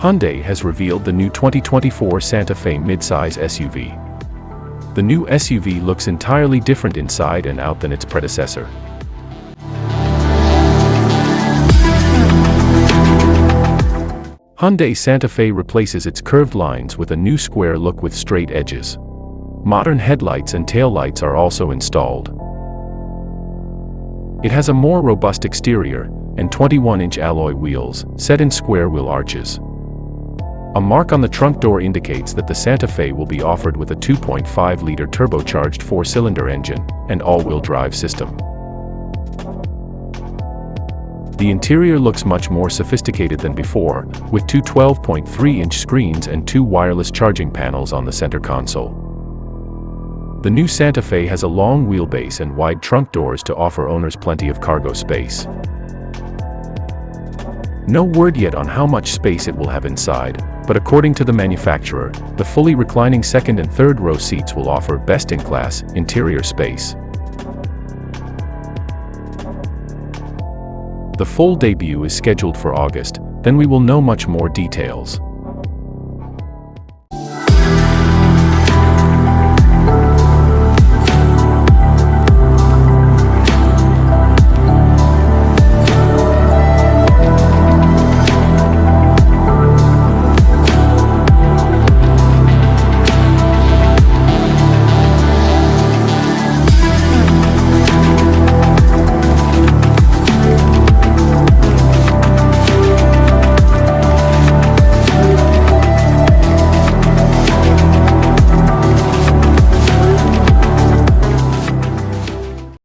Hyundai has revealed the new 2024 Santa Fe midsize SUV. The new SUV looks entirely different inside and out than its predecessor. Hyundai Santa Fe replaces its curved lines with a new square look with straight edges. Modern headlights and taillights are also installed. It has a more robust exterior and 21-inch alloy wheels set in square wheel arches. A mark on the trunk door indicates that the Santa Fe will be offered with a 2.5-liter turbocharged 4-cylinder engine and all-wheel drive system. The interior looks much more sophisticated than before, with two 12.3-inch screens and two wireless charging panels on the center console. The new Santa Fe has a long wheelbase and wide trunk doors to offer owners plenty of cargo space. No word yet on how much space it will have inside, but according to the manufacturer, the fully reclining second and third row seats will offer best-in-class interior space. The full debut is scheduled for August, then we will know much more details.